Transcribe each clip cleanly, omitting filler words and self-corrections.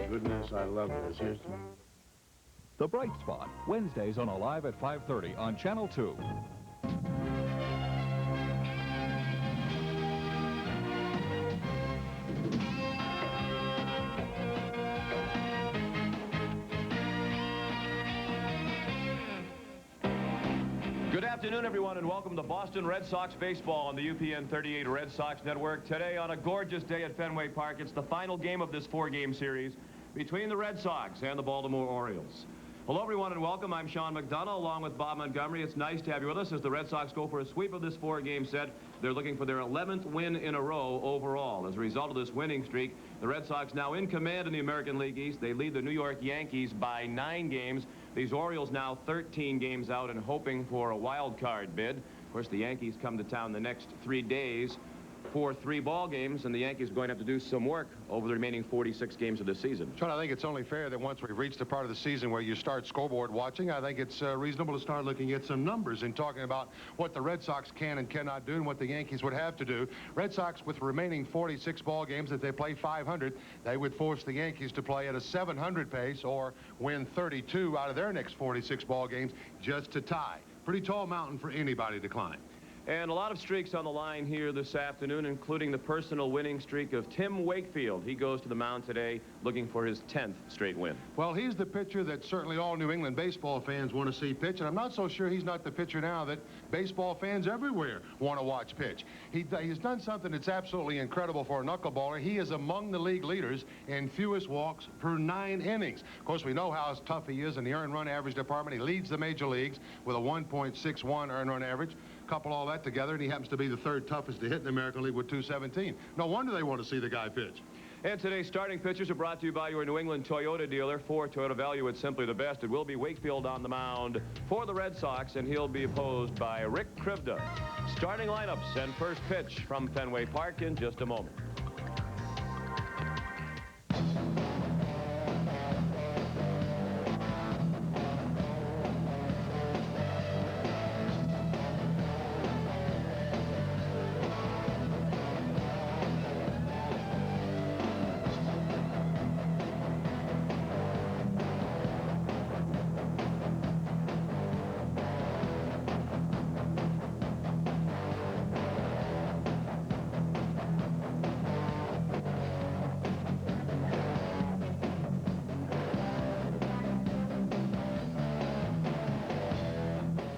goodness, I love this. Here's The Bright Spot, Wednesdays on Alive at 5:30 on Channel 2. Good afternoon, everyone, and welcome to Boston Red Sox baseball on the UPN 38 Red Sox Network. Today, on a gorgeous day at Fenway Park, it's the final game of this four-game series between the Red Sox and the Baltimore Orioles. Hello, everyone, and welcome. I'm Sean McDonough, along with Bob Montgomery. It's nice to have you with us as the Red Sox go for a sweep of this four-game set. They're looking for their 11th win in a row overall. As a result of this winning streak, the Red Sox now in command in the American League East. They lead the New York Yankees by 9 games. These Orioles now 13 games out and hoping for a wild card bid. Of course, the Yankees come to town the next 3 days for 3 ball games, and the Yankees are going to have to do some work over the remaining 46 games of the season. Sean, I think it's only fair that once we've reached the part of the season where you start scoreboard watching, I think it's reasonable to start looking at some numbers and talking about what the Red Sox can and cannot do and what the Yankees would have to do. Red Sox, with remaining 46 ball games, if they play 500, they would force the Yankees to play at a 700 pace or win 32 out of their next 46 ball games just to tie. Pretty tall mountain for anybody to climb. And a lot of streaks on the line here this afternoon, including the personal winning streak of Tim Wakefield. He goes to the mound today looking for his 10th straight win. Well, he's the pitcher that certainly all New England baseball fans want to see pitch, and I'm not so sure he's not the pitcher now that baseball fans everywhere want to watch pitch. He's done something that's absolutely incredible for a knuckleballer. He is among the league leaders in fewest walks per 9 innings. Of course, we know how tough he is in the earned run average department. He leads the major leagues with a 1.61 earned run average. Couple all that together, and he happens to be the 3rd toughest to hit in the American League with 217. No wonder they want to see the guy pitch. And today's starting pitchers are brought to you by your New England Toyota dealer. For Toyota value, it's simply the best. It will be Wakefield on the mound for the Red Sox, and he'll be opposed by Rick Krivda. Starting lineups and first pitch from Fenway Park in just a moment.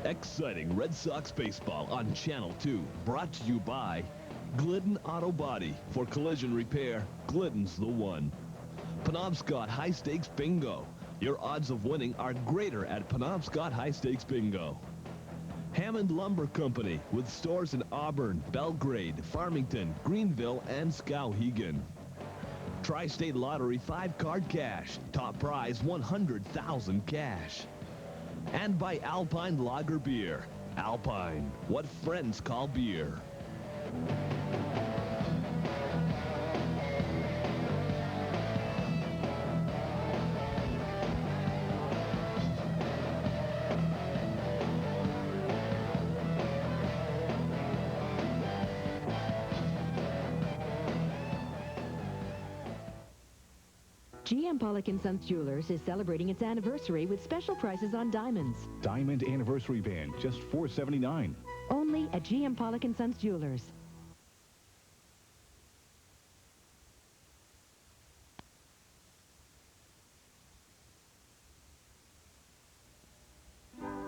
Exciting Red Sox baseball on Channel 2. Brought to you by Glidden Auto Body. For collision repair, Glidden's the one. Penobscot High Stakes Bingo. Your odds of winning are greater at Penobscot High Stakes Bingo. Hammond Lumber Company, with stores in Auburn, Belgrade, Farmington, Greenville, and Skowhegan. Tri-State Lottery 5-card cash. Top prize $100,000 cash. And by Alpine Lager Beer. Alpine, what friends call beer. GM Pollock & Sons Jewelers is celebrating its anniversary with special prices on diamonds. Diamond Anniversary Band, just $479. Only at GM Pollock & Sons Jewelers.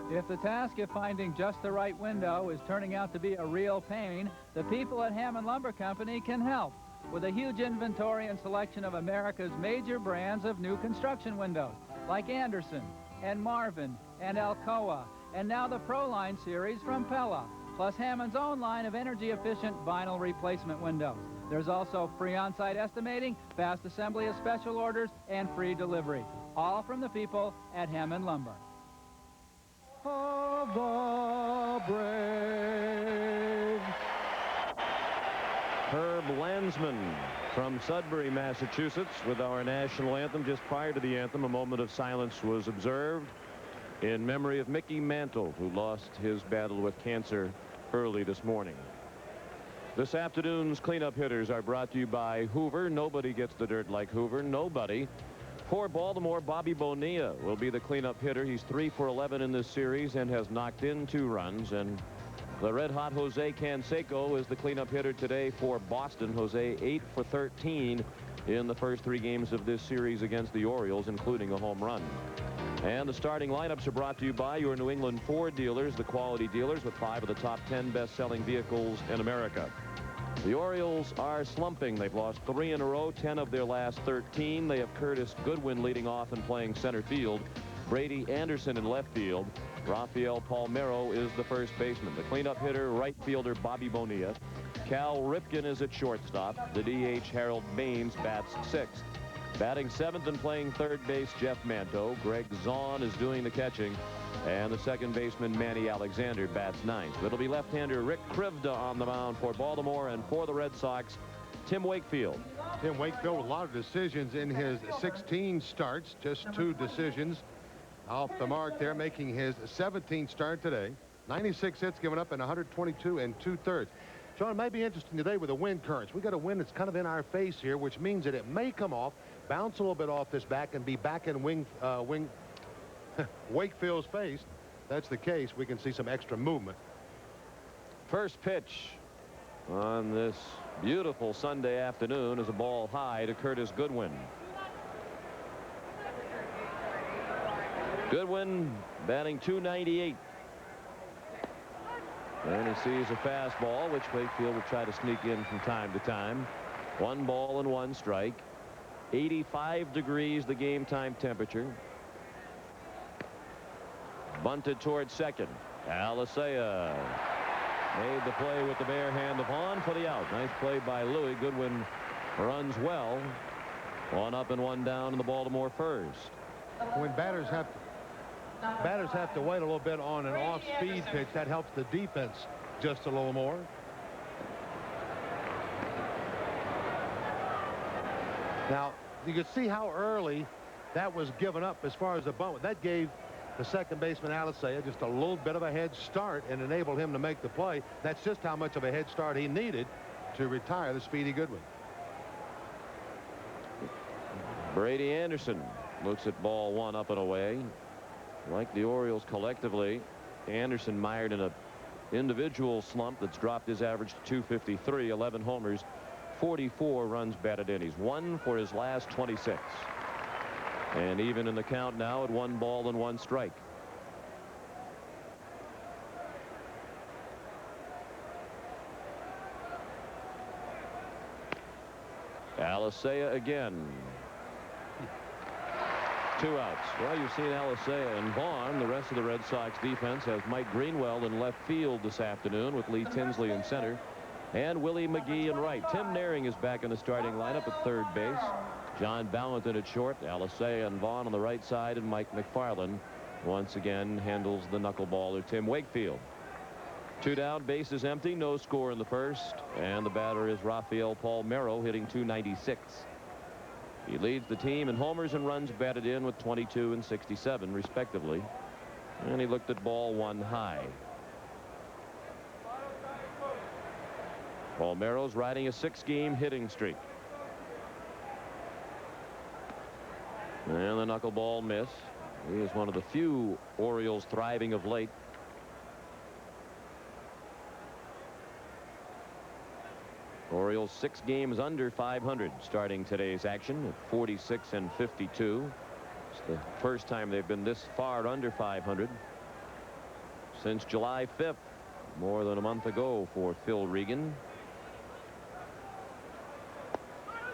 If the task of finding just the right window is turning out to be a real pain, the people at Hammond Lumber Company can help. With a huge inventory and selection of America's major brands of new construction windows, like Anderson and Marvin and Alcoa, and now the Pro-Line series from Pella, plus Hammond's own line of energy-efficient vinyl replacement windows. There's also free on-site estimating, fast assembly of special orders, and free delivery. All from the people at Hammond Lumber. Of the brave. Herb Landsman from Sudbury, Massachusetts, with our national anthem. Just prior to the anthem, a moment of silence was observed in memory of Mickey Mantle, who lost his battle with cancer early this morning. This afternoon's cleanup hitters are brought to you by Hoover. Nobody gets the dirt like Hoover. Nobody. For Baltimore, Bobby Bonilla will be the cleanup hitter. He's 3 for 11 in this series and has knocked in 2 runs. And the red-hot Jose Canseco is the cleanup hitter today for Boston. Jose 8 for 13 in the first 3 games of this series against the Orioles, including a home run. And the starting lineups are brought to you by your New England Ford dealers, the quality dealers with 5 of the top 10 best-selling vehicles in America. The Orioles are slumping. They've lost 3 in a row, 10 of their last 13. They have Curtis Goodwin leading off and playing center field. Brady Anderson in left field. Rafael Palmeiro is the first baseman. The cleanup hitter, right fielder Bobby Bonilla. Cal Ripken is at shortstop. The DH Harold Baines bats 6th. Batting 7th and playing third base, Jeff Manto. Greg Zahn is doing the catching. And the second baseman, Manny Alexander, bats 9th. It'll be left-hander Rick Krivda on the mound for Baltimore, and for the Red Sox, Tim Wakefield. Tim Wakefield with a lot of decisions in his 16 starts. Just 2 decisions off the mark there, making his 17th start today. 96 hits given up in 122 2/3. John, it might be interesting today with the wind currents. We got a wind that's kind of in our face here, which means that it may come off, bounce a little bit off this back, and be back in Wakefield's face. If that's the case, we can see some extra movement. First pitch on this beautiful Sunday afternoon is a ball high to Curtis Goodwin. Goodwin batting .298. And he sees a fastball, which Wakefield will try to sneak in from time to time. 1 ball and 1 strike. 85 degrees the game time temperature. Bunted towards second. Alicea made the play with the bare hand of Hahn for the out. Nice play by Louis. Goodwin runs well. 1 up and 1 down in the Baltimore first. When batters have to wait a little bit on an off-speed pitch, that helps the defense just a little more. Now, you can see how early that was given up as far as the bunt. That gave the second baseman, Alicea, just a little bit of a head start and enabled him to make the play. That's just how much of a head start he needed to retire the speedy Goodwin. Brady Anderson looks at ball 1 up and away. Like the Orioles collectively, Anderson mired in an individual slump that's dropped his average to 253, 11 homers, 44 runs batted in. He's 1 for his last 26. And even in the count now at 1 ball and 1 strike. Alicea again. 2 outs. Well, you've seen Alicea and Vaughn. The rest of the Red Sox defense has Mike Greenwell in left field this afternoon with Lee Tinsley in center and Willie McGee in right. Tim Naring is back in the starting lineup at third base. John Valentin at short. Alicea and Vaughn on the right side, and Mike McFarland once again handles the knuckleballer Tim Wakefield. 2 down, bases empty, no score in the first, and the batter is Rafael Palmeiro hitting .296. He leads the team in homers and runs batted in with 22 and 67 respectively. And he looked at ball 1 high. Palmeiro's riding a 6-game hitting streak. And the knuckleball miss. He is one of the few Orioles thriving of late. Orioles 6 games under 500 starting today's action at 46 and 52. It's the first time they've been this far under 500 since July 5th, more than a month ago for Phil Regan.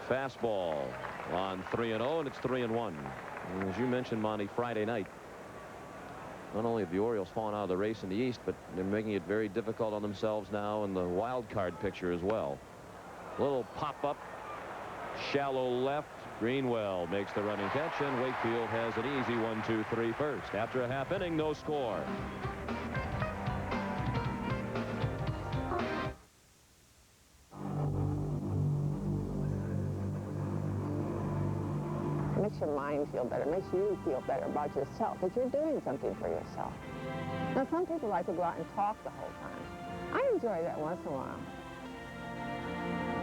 Fastball on 3-0, and it's 3-1. As you mentioned, Monty, Friday night, not only have the Orioles fallen out of the race in the East, but they're making it very difficult on themselves now in the wild card picture as well. Little pop-up, shallow left. Greenwell makes the running catch, and Wakefield has an easy 1-2-3 first. After a half inning, no score. It makes your mind feel better. It makes you feel better about yourself, that you're doing something for yourself. Now, some people like to go out and talk the whole time. I enjoy that once in a while.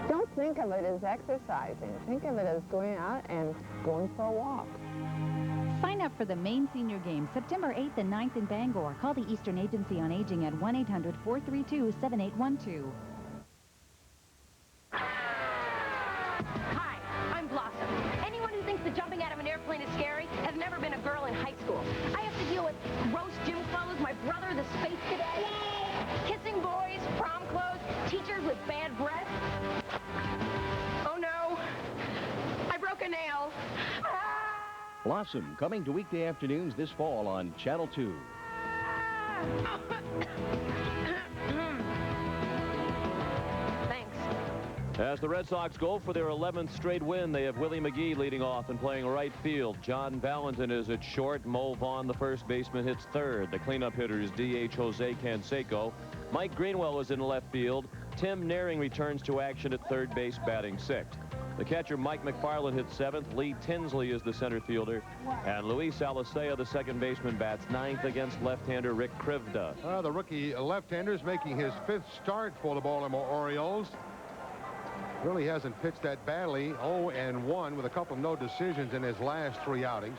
Don't think of it as exercising. Think of it as going out and going for a walk. Sign up for the Maine Senior Games, September 8th and 9th in Bangor. Call the Eastern Agency on Aging at 1-800-432-7812. Hi, I'm Blossom. Anyone who thinks that jumping out of an airplane is scary has never been a girl in high school. I have to deal with gross gym clothes, my brother, the space cadet, kissing boys, prom clothes, teachers with bad breath. Oh no, I broke a nail. Blossom, coming to weekday afternoons this fall on Channel 2. Thanks. As the Red Sox go for their 11th straight win, they have Willie McGee leading off and playing right field. John Valentin is at short. Mo Vaughn, the first baseman, hits third. The cleanup hitter is DH Jose Canseco. Mike Greenwell is in left field. Tim Naring returns to action at third base, batting sixth. The catcher, Mike McFarland, hits seventh. Lee Tinsley is the center fielder. And Luis Alicea, the second baseman, bats ninth against left-hander Rick Krivda. The rookie left-hander is making his 5th start for the Baltimore Orioles. Really hasn't pitched that badly. 0-1 with a couple of no decisions in his last 3 outings.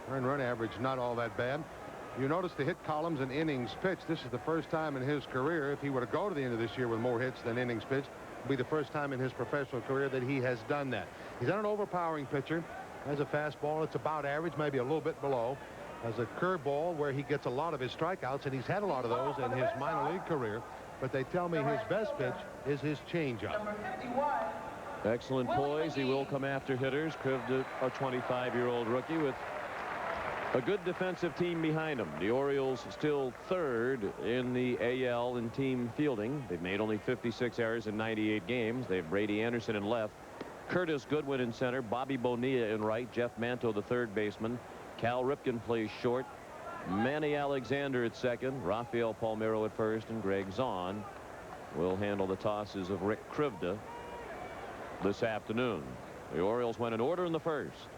Earned run average not all that bad. You notice the hit columns and innings pitched. This is the first time in his career, if he were to go to the end of this year with more hits than innings pitched, it'll be the first time in his professional career that he has done that. He's not an overpowering pitcher. Has a fastball. It's about average, maybe a little bit below. Has a curveball where he gets a lot of his strikeouts, and he's had a lot of those in his minor league career. But they tell me his best pitch is his changeup. Excellent poise. He will come after hitters. Krivda, a 25-year-old rookie with a good defensive team behind him. The Orioles still third in the AL in team fielding. They've made only 56 errors in 98 games. They have Brady Anderson in left, Curtis Goodwin in center, Bobby Bonilla in right, Jeff Manto, the third baseman. Cal Ripken plays short. Manny Alexander at second, Rafael Palmeiro at first, and Greg Zahn will handle the tosses of Rick Krivda this afternoon. The Orioles went in order in the first.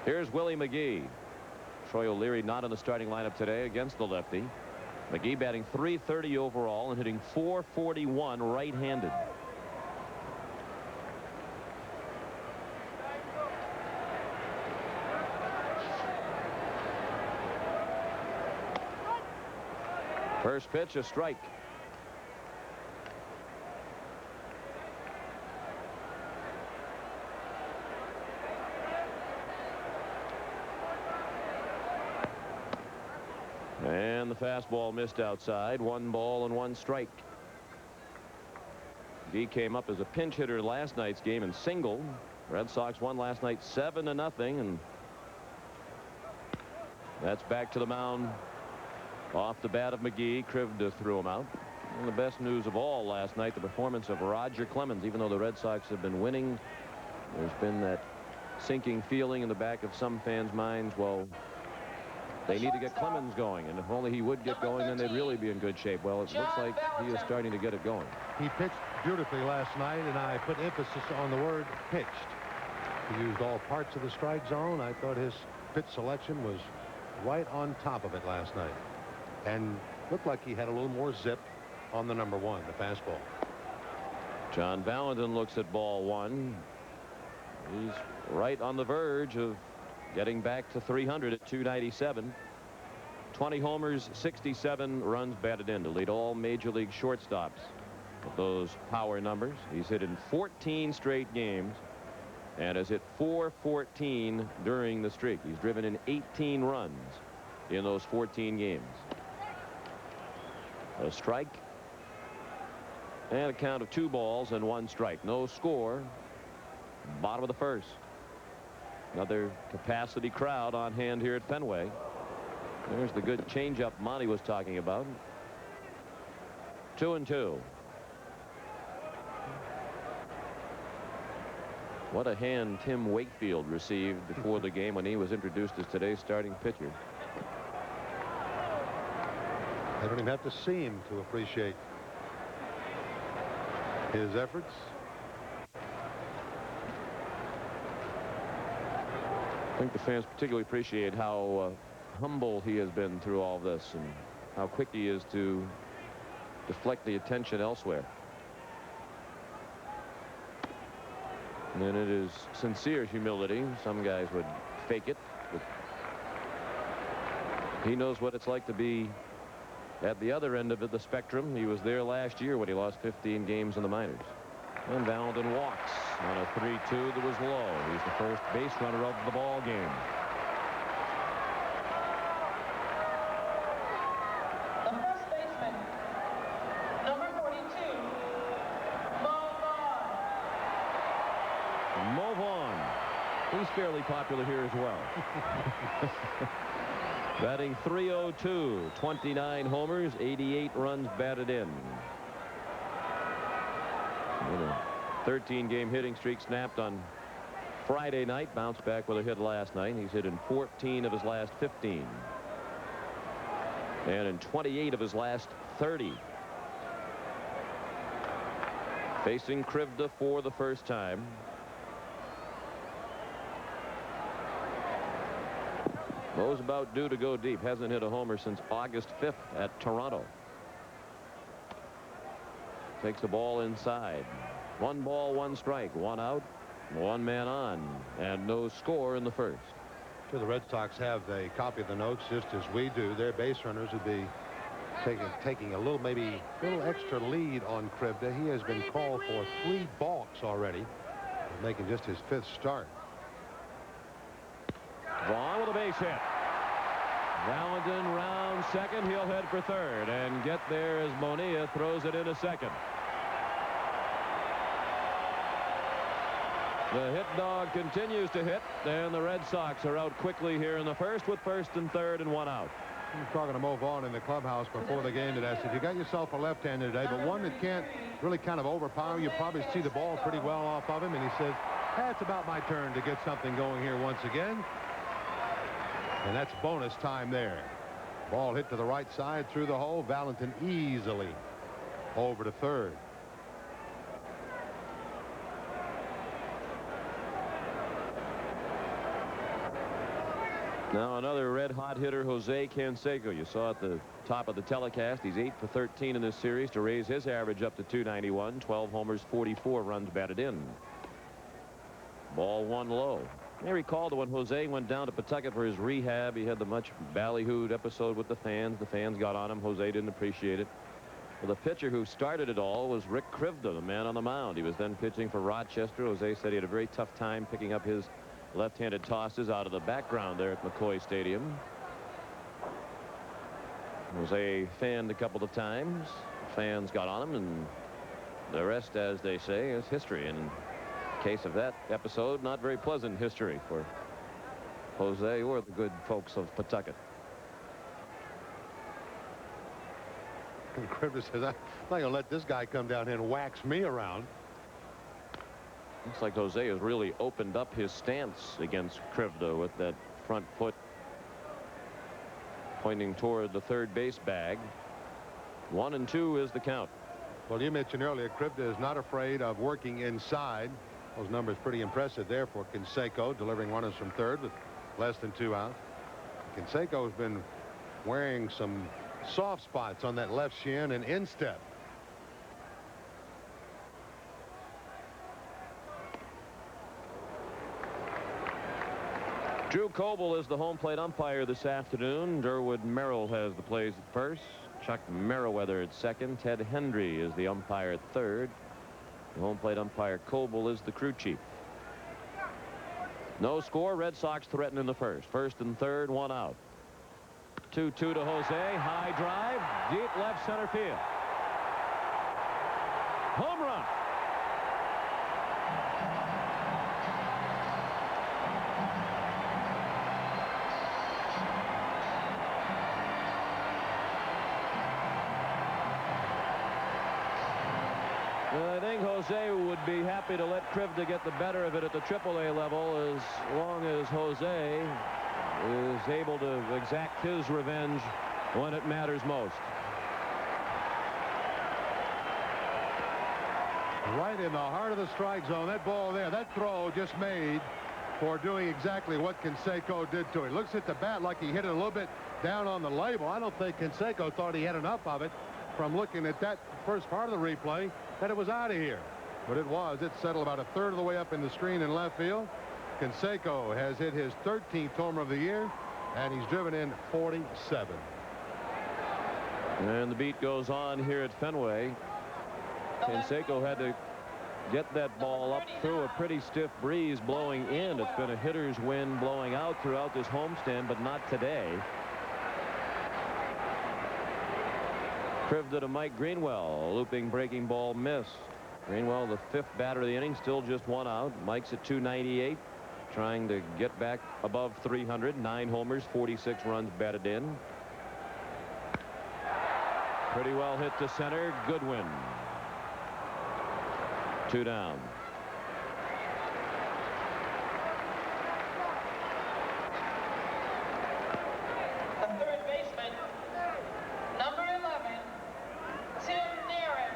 Here's Willie McGee. Troy O'Leary not in the starting lineup today against the lefty. McGee batting .330 overall and hitting .441 right-handed. First pitch, a strike. And the fastball missed outside. 1 ball and 1 strike. He came up as a pinch hitter last night's game and singled. Red Sox won last night 7-0, and that's back to the mound off the bat of McGee. Krivda threw him out. And the best news of all last night, the performance of Roger Clemens. Even though the Red Sox have been winning, there's been that sinking feeling in the back of some fans' minds. Well, they need to get Clemens going, and if only he would get going, then they'd really be in good shape. Well, it looks like he is starting to get it going. He pitched beautifully last night, and I put emphasis on the word pitched. He used all parts of the strike zone. I thought his pitch selection was right on top of it last night, and looked like he had a little more zip on the number 1, the fastball. John Valentin looks at ball 1. He's right on the verge of getting back to 300 at 297. 20 homers, 67 runs batted in to lead all major league shortstops with those power numbers. He's hit in 14 straight games and has hit .414 during the streak. He's driven in 18 runs in those 14 games. A strike and a count of 2 balls and 1 strike. No score. Bottom of the first. Another capacity crowd on hand here at Fenway. There's the good changeup Monty was talking about. 2-2. What a hand Tim Wakefield received before the game when he was introduced as today's starting pitcher. I don't even have to see him to appreciate his efforts. I think the fans particularly appreciate how humble he has been through all this and how quick he is to deflect the attention elsewhere. And it is sincere humility. Some guys would fake it, but he knows what it's like to be at the other end of the spectrum. He was there last year when he lost 15 games in the minors. And Valentin walks on a 3-2 that was low. He's the first base runner of the ball game. The first baseman, number 42, Mo Vaughn. He's fairly popular here as well. Batting .302, 29 homers, 88 runs batted in. A 13-game hitting streak snapped on Friday night. Bounced back with a hit last night. He's hit in 14 of his last 15. And in 28 of his last 30. Facing Krivda for the first time. Mo's about due to go deep. Hasn't hit a homer since August 5th at Toronto. Takes the ball inside. 1 ball, 1 strike, 1 out, 1 man on, and no score in the first. Sure, the Red Sox have a copy of the notes just as we do. Their base runners would be taking a little, maybe a little extra lead on Krivda. He has been called for 3 balks already, making just his 5th start. Vaughn with a base hit. Valentin round second. He'll head for third and get there as Bonilla throws it into second. The hit dog continues to hit, and the Red Sox are out quickly here in the first with first and third and 1 out. I was talking to Mo Vaughn in the clubhouse before the game today. I said, you got yourself a left-hander today, but one that can't really kind of overpower you. Probably see the ball pretty well off of him. And he says, hey, it's about my turn to get something going here once again. And that's bonus time there. Ball hit to the right side through the hole. Valentin easily over to third. Now another red-hot hitter, Jose Canseco. You saw at the top of the telecast, he's 8 for 13 in this series to raise his average up to 291. 12 homers, 44 runs batted in. Ball 1 low. You may recall that when Jose went down to Pawtucket for his rehab, he had the much ballyhooed episode with the fans. The fans got on him. Jose didn't appreciate it. Well, the pitcher who started it all was Rick Krivda, the man on the mound. He was then pitching for Rochester. Jose said he had a very tough time picking up his left-handed tosses out of the background there at McCoy Stadium. Jose fanned a couple of times. Fans got on him, and the rest, as they say, is history. And in case of that episode, not very pleasant history for Jose or the good folks of Pawtucket. And Krivda says, I'm not going to let this guy come down here and wax me around. Looks like Jose has really opened up his stance against Krivda with that front foot pointing toward the third base bag. 1-2 is the count. Well, you mentioned earlier, Krivda is not afraid of working inside. Those numbers pretty impressive there for Canseco, delivering runners from third with less than 2 outs. Canseco has been wearing some soft spots on that left shin and instep. Drew Coble is the home plate umpire this afternoon. Durwood Merrill has the plays at first. Chuck Merriweather at second. Ted Hendry is the umpire at third. The home plate umpire Coble is the crew chief. No score. Red Sox threaten in the first. First and third, 1 out. 2-2 to Jose. High drive. Deep left center field. Home run. I think Jose would be happy to let Krivda get the better of it at the AAA level as long as Jose is able to exact his revenge when it matters most. Right in the heart of the strike zone. That ball there, that throw just made for doing exactly what Canseco did to it. Looks at the bat like he hit it a little bit down on the label. I don't think Canseco thought he had enough of it from looking at that first part of the replay that it was out of here. but it was. It settled about a third of the way up in the screen in left field. Canseco has hit his 13th homer of the year, and he's driven in 47. And the beat goes on here at Fenway. Canseco had to get that ball up through a pretty stiff breeze blowing in. It's been a hitter's wind blowing out throughout this homestand, but not today. Crived to Mike Greenwell. Looping breaking ball missed. Greenwell, the 5th batter of the inning, still just 1 out. Mike's at 298, trying to get back above 300. 9 homers, 46 runs batted in. Pretty well hit to center. Goodwin. 2 down. The third baseman, number 11, Tim Naring.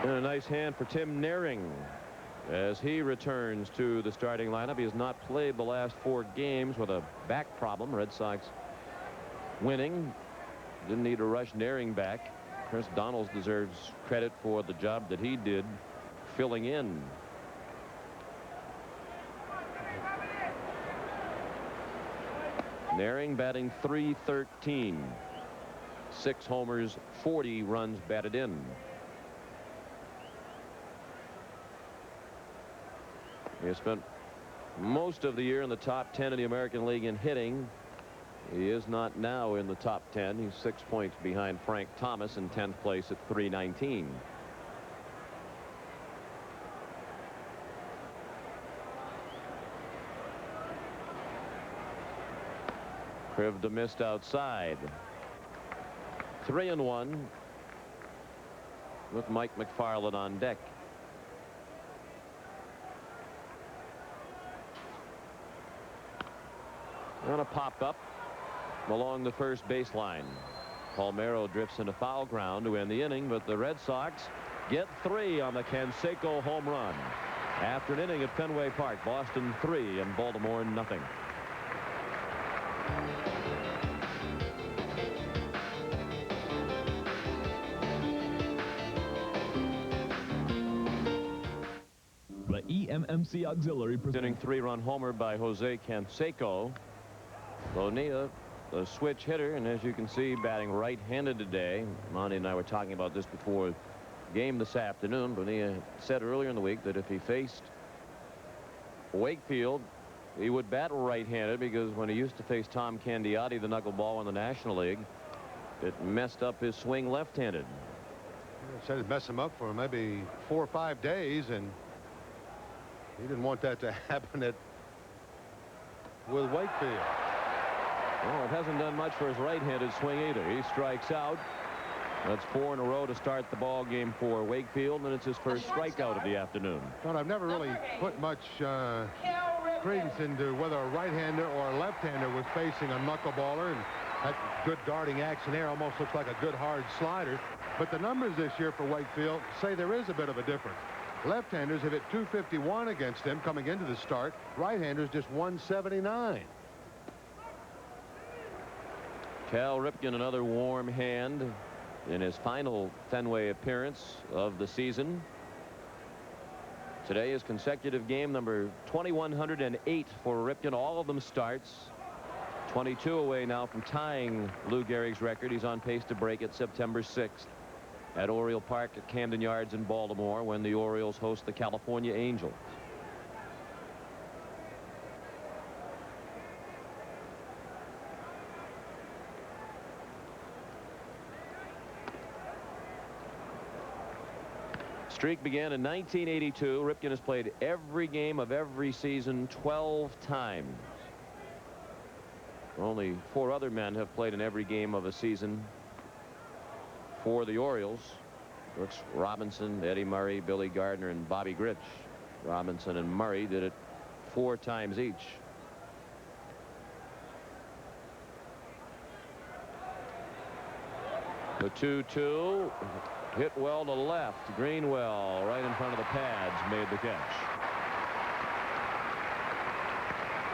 And a nice hand for Tim Naring as he returns to the starting lineup. He has not played the last 4 games with a back problem. Red Sox winning. Didn't need to rush Naring back. Chris Donalds deserves credit for the job that he did filling in. Naring batting .313. 6 homers, 40 runs batted in. He has spent most of the year in the top 10 of the American League in hitting. He is not now in the top 10. He's 6 points behind Frank Thomas in 10th place at .319. Crived missed outside. 3-1 with Mike McFarland on deck. And a pop up along the first baseline. Palmeiro drifts into foul ground to end the inning, but the Red Sox get 3 on the Canseco home run. After an inning at Fenway Park, Boston 3 and Baltimore nothing. The EMMC Auxiliary presenting 3-run homer by Jose Canseco. Bonilla, the switch hitter, and as you can see, batting right-handed today. Monty and I were talking about this before game this afternoon. Bonilla said earlier in the week that if he faced Wakefield, he would bat right-handed because when he used to face Tom Candiotti, the knuckleball in the National League, it messed up his swing left-handed. Said it'd mess him up for maybe 4 or 5 days, and he didn't want that to happen with Wakefield. Well, it hasn't done much for his right-handed swing either. He strikes out. That's 4 in a row to start the ball game for Wakefield, and it's his first strikeout of the afternoon. But I've never really put much credence into whether a right-hander or a left-hander was facing a knuckleballer, and that good darting action there almost looks like a good hard slider. But the numbers this year for Wakefield say there is a bit of a difference. Left-handers have hit .251 against him coming into the start. Right-handers just .179. Cal Ripken, another warm hand in his final Fenway appearance of the season. Today is consecutive game number 2108 for Ripken. All of them starts. 22 away now from tying Lou Gehrig's record. He's on pace to break it September 6th at Oriole Park at Camden Yards in Baltimore when the Orioles host the California Angels. Streak began in 1982. Ripken has played every game of every season 12 times. Only 4 other men have played in every game of a season for the Orioles. Brooks Robinson, Eddie Murray, Billy Gardner, and Bobby Grich. Robinson and Murray did it 4 times each. The 2-2 hit well to left. Greenwell right in front of the pads made the catch.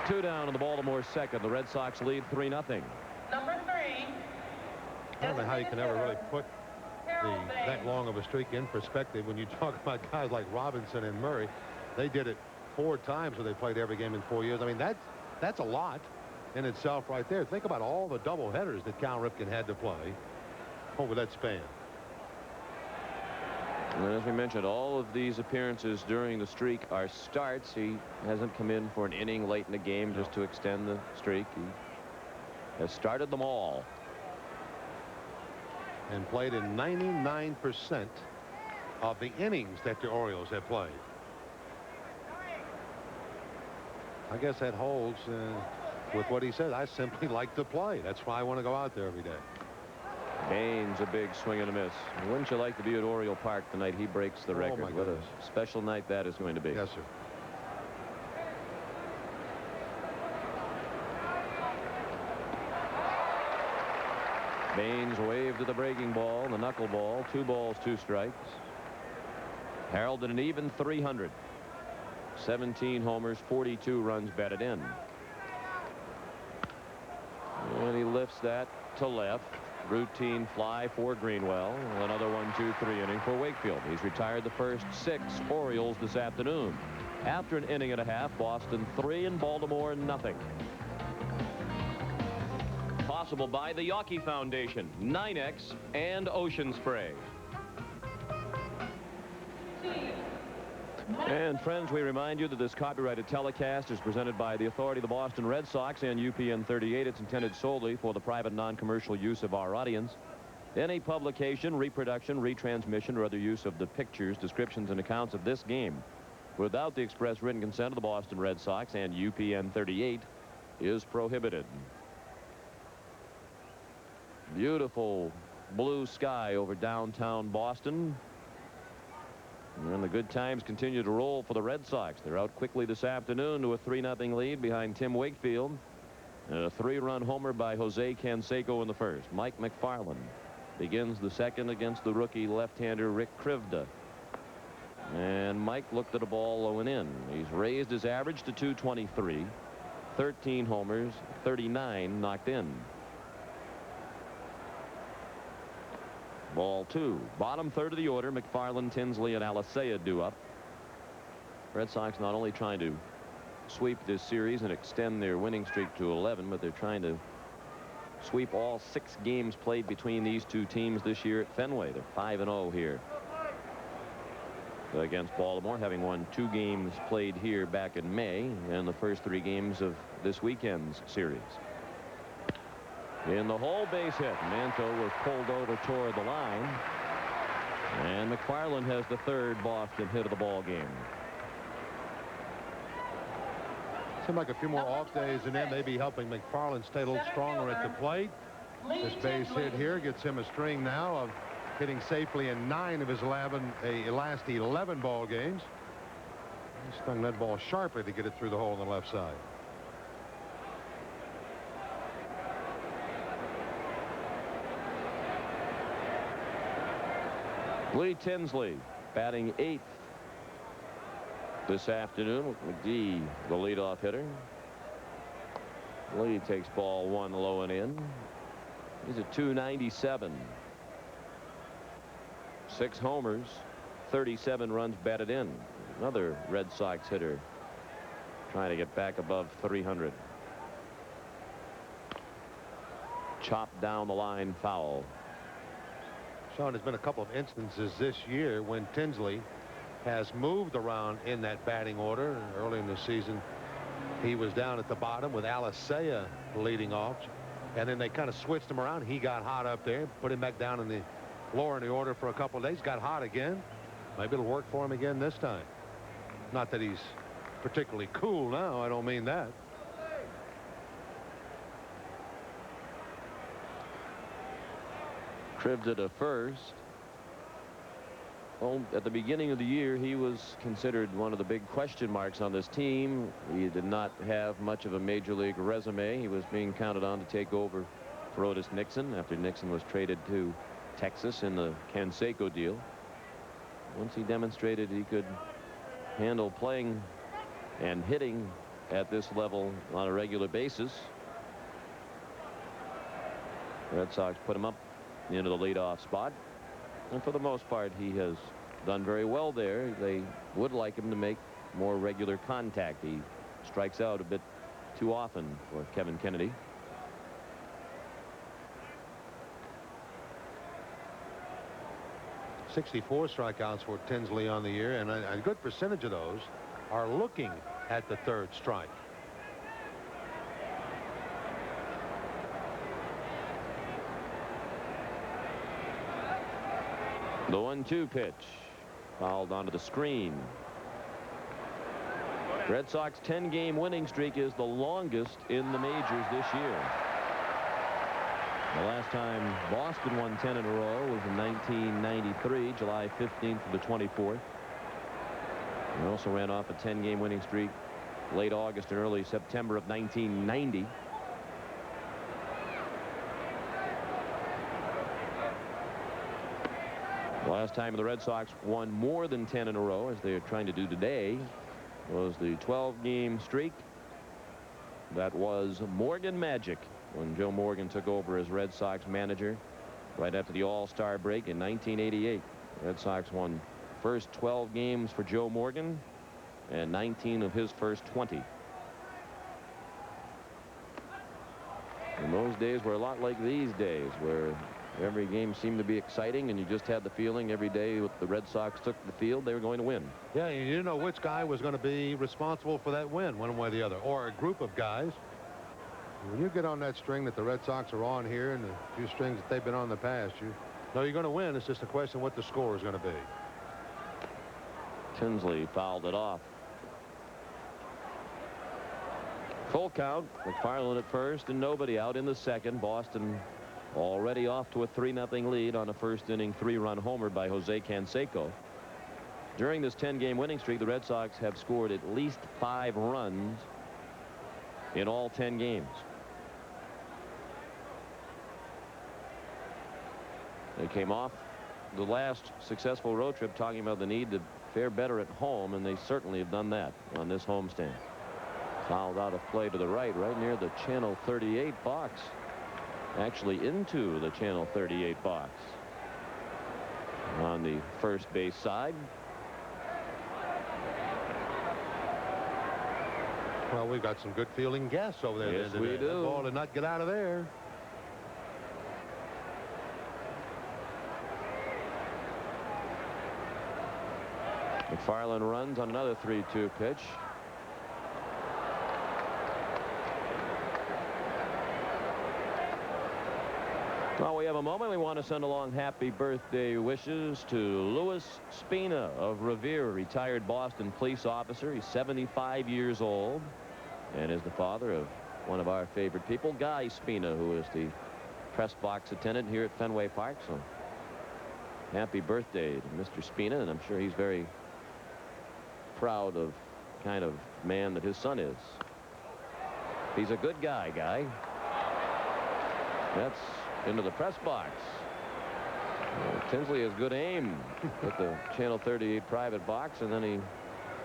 2 down in the Baltimore second. The Red Sox lead 3-0. Number 3, I don't know how you can ever really put that long of a streak in perspective when you talk about guys like Robinson and Murray. They did it 4 times where they played every game in 4 years. I mean, that's a lot in itself right there. Think about all the doubleheaders that Cal Ripken had to play over that span. And as we mentioned, all of these appearances during the streak are starts. He hasn't come in for an inning late in the game just to extend the streak. He has started them all. And played in 99% of the innings that the Orioles have played. I guess that holds with what he said. I simply like to play. That's why I want to go out there every day. Baines, a big swing and a miss. Wouldn't you like to be at Oriole Park tonight? He breaks the record. My What a goodness. special night that is going to be. Yes, sir. Baines waved to the breaking ball, the knuckleball. 2 balls, 2 strikes. Heralded an even 300. 17 homers, 42 runs batted in. And he lifts that to left. Routine fly for Greenwell. Another 1-2-3 inning for Wakefield. He's retired the first 6 Orioles this afternoon. After an inning and a half, Boston 3 and Baltimore nothing. Possible by the Yawkey Foundation, 9X, and Ocean Spray. And friends, we remind you that this copyrighted telecast is presented by the authority of the Boston Red Sox and UPN 38. It's intended solely for the private non-commercial use of our audience. Any publication, reproduction, retransmission, or other use of the pictures, descriptions, and accounts of this game without the express written consent of the Boston Red Sox and UPN 38 is prohibited. Beautiful blue sky over downtown Boston. And the good times continue to roll for the Red Sox. They're out quickly this afternoon to a 3-0 lead behind Tim Wakefield. And a 3-run homer by Jose Canseco in the first. Mike McFarland begins the second against the rookie left-hander Rick Krivda. And Mike looked at a ball low and in. He's raised his average to 223. 13 homers, 39 knocked in. Ball 2. Bottom third of the order. McFarland, Tinsley, and Alicea due up. Red Sox not only trying to sweep this series and extend their winning streak to 11, but they're trying to sweep all 6 games played between these 2 teams this year at Fenway. They're 5-0 here against Baltimore, having won 2 games played here back in May and the first 3 games of this weekend's series. In the whole base hit, Manto was pulled over toward the line, and McFarland has the 3rd Boston hit of the ball game. Seemed like a few more off days, and then maybe helping McFarland stay a little stronger at the plate. This base hit here gets him a string now of hitting safely in 9 of his last 11 ball games. He stung that ball sharply to get it through the hole on the left side. Lee Tinsley batting 8th this afternoon with McGee, the leadoff hitter. Lee takes ball 1 low and in. He's at 297. 6 homers, 37 runs batted in. Another Red Sox hitter trying to get back above 300. Chopped down the line, foul. Sean, there's been a couple of instances this year when Tinsley has moved around in that batting order. Early in the season, he was down at the bottom with Alicea leading off, and then they kind of switched him around. He got hot up there, put him back down in the lower in the order for a couple of days, got hot again. Maybe it'll work for him again this time. Not that he's particularly cool now. I don't mean that. Krivda to first. Well, at the beginning of the year, he was considered one of the big question marks on this team. He did not have much of a major league resume. He was being counted on to take over for Otis Nixon after Nixon was traded to Texas in the Canseco deal. Once he demonstrated he could handle playing and hitting at this level on a regular basis, the Red Sox put him up into the leadoff spot. And for the most part, he has done very well there. They would like him to make more regular contact. He strikes out a bit too often for Kevin Kennedy. '64 strikeouts for Tinsley on the year, and a good percentage of those are looking at the third strike. The 1-2 pitch fouled onto the screen. Red Sox 10-game winning streak is the longest in the majors this year. The last time Boston won 10 in a row was in 1993, July 15th to the 24th. They also ran off a 10-game winning streak late August and early September of 1990. The last time the Red Sox won more than 10 in a row, as they're trying to do today, was the 12-game streak. That was Morgan Magic, when Joe Morgan took over as Red Sox manager right after the All-Star break in 1988. The Red Sox won first 12 games for Joe Morgan and 19 of his first 20. And those days were a lot like these days, where every game seemed to be exciting, and you just had the feeling every day the Red Sox took the field, they were going to win. Yeah, you didn't know which guy was going to be responsible for that win, one way or the other, or a group of guys. When you get on that string that the Red Sox are on here and the few strings that they've been on in the past, you know you're going to win. It's just a question of what the score is going to be. Tinsley fouled it off. Full count. McFarland at first and nobody out in the second. Boston already off to a 3-0 lead on a first-inning 3-run homer by Jose Canseco. During this 10-game winning streak, the Red Sox have scored at least 5 runs in all 10 games. They came off the last successful road trip talking about the need to fare better at home, and they certainly have done that on this homestand. Fouled out of play to the right near the Channel 38 box. Actually into the Channel 38 box on the first base side. Well, we've got some good fielding guests over there. Yes, we do. That ball did not get out of there. McFarland runs on another 3-2 pitch. Well, we have a moment. We want to send along happy birthday wishes to Louis Spina of Revere, retired Boston police officer. He's 75 years old and is the father of one of our favorite people, Guy Spina, who is the press box attendant here at Fenway Park. So happy birthday to Mr. Spina, and I'm sure he's very proud of the kind of man that his son is. He's a good guy, Guy. That's into the press box. Tinsley has good aim with the Channel 38 private box, and then he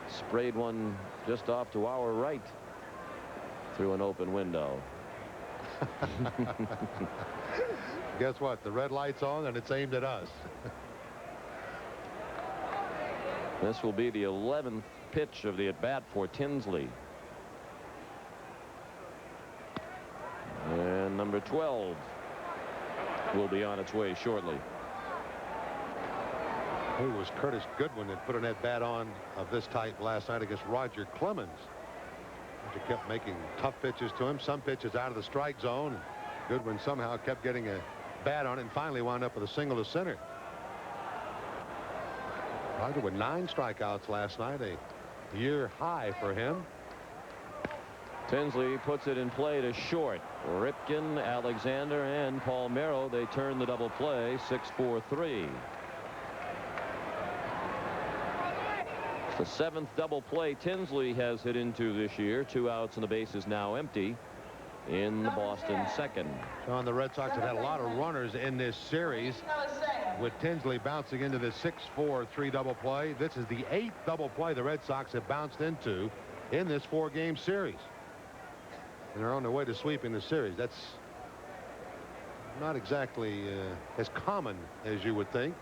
sprayed one just off to our right through an open window. Guess what? The red light's on and it's aimed at us. This will be the 11th pitch of the at-bat for Tinsley. And number 12 will be on its way shortly. Who was Curtis Goodwin that put an at-bat on of this type last night against Roger Clemens? Roger kept making tough pitches to him, some pitches out of the strike zone. Goodwin somehow kept getting a bat on it and finally wound up with a single to center. Roger with 9 strikeouts last night, a year high for him. Tinsley puts it in play to short. Ripken, Alexander, and Palmeiro, they turn the double play. 6-4-3. The 7th double play Tinsley has hit into this year. 2 outs and the base is now empty in the Boston second. John, the Red Sox have had a lot of runners in this series, with Tinsley bouncing into the 6-4-3 double play. This is the 8th double play the Red Sox have bounced into in this 4-game series. And they're on their way to sweeping the series. That's not exactly as common as you would think.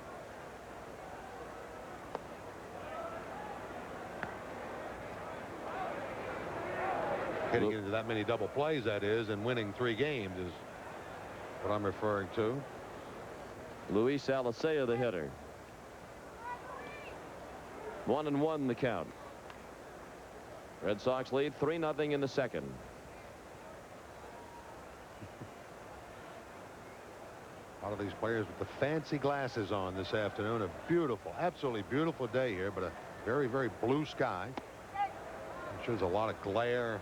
Getting into that many double plays, that is, and winning 3 games is what I'm referring to. Luis Alicea, the hitter. 1-1 the count. Red Sox lead 3-0 in the second. A lot of these players with the fancy glasses on this afternoon. A beautiful, absolutely beautiful day here, but a very, very blue sky. I'm sure there's a lot of glare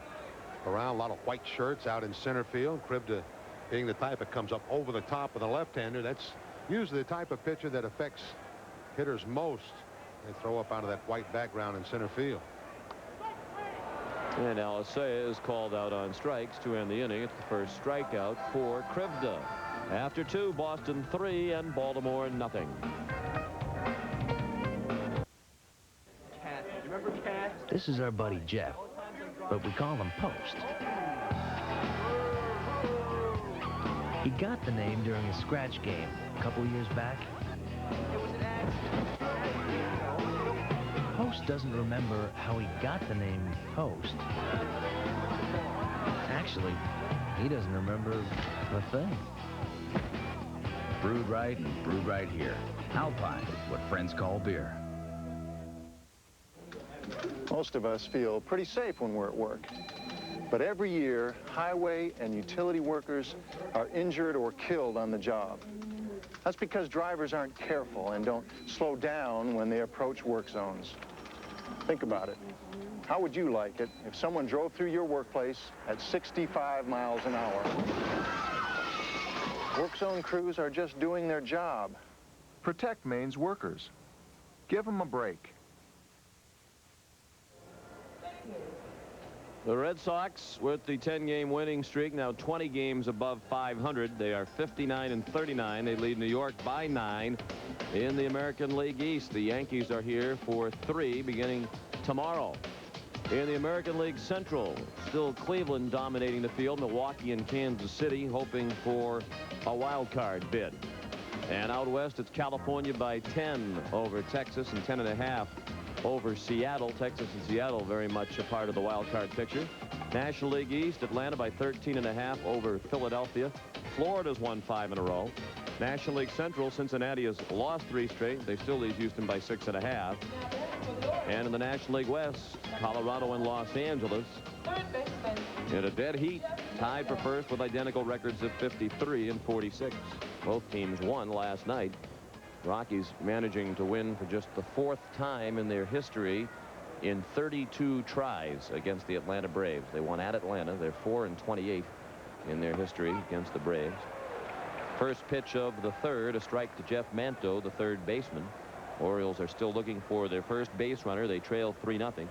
around, a lot of white shirts out in center field. Krivda being the type that comes up over the top of the left-hander. That's usually the type of pitcher that affects hitters most. They throw up out of that white background in center field. And Alicea is called out on strikes to end the inning. It's the first strikeout for Krivda. After 2, Boston 3 and Baltimore nothing. This is our buddy Jeff, but we call him Post. He got the name during a scratch game a couple years back. Post doesn't remember how he got the name Post. Actually, he doesn't remember a thing. Brewed right and brewed right here. Alpine, what friends call beer. Most of us feel pretty safe when we're at work. But every year, highway and utility workers are injured or killed on the job. That's because drivers aren't careful and don't slow down when they approach work zones. Think about it. How would you like it if someone drove through your workplace at 65 miles an hour? Work zone crews are just doing their job. Protect Maine's workers. Give them a break. The Red Sox, with the 10-game winning streak, now 20 games above 500. They are 59-39. They lead New York by 9 in the American League East. The Yankees are here for 3 beginning tomorrow. In the American League Central, still Cleveland dominating the field. Milwaukee and Kansas City hoping for a wild card bid. And out west, it's California by 10 over Texas and 10.5 over Seattle. Texas and Seattle very much a part of the wild card picture. National League East, Atlanta by 13.5 over Philadelphia. Florida's won 5 in a row. National League Central, Cincinnati has lost 3 straight. They still lead Houston by 6.5. And in the National League West, Colorado and Los Angeles in a dead heat, tied for first with identical records of 53 and 46. Both teams won last night. Rockies managing to win for just the 4th time in their history in 32 tries against the Atlanta Braves. They won at Atlanta. They're 4-28 in their history against the Braves. First pitch of the 3rd, a strike to Jeff Manto, the 3rd baseman. Orioles are still looking for their first base runner. They trail 3-0.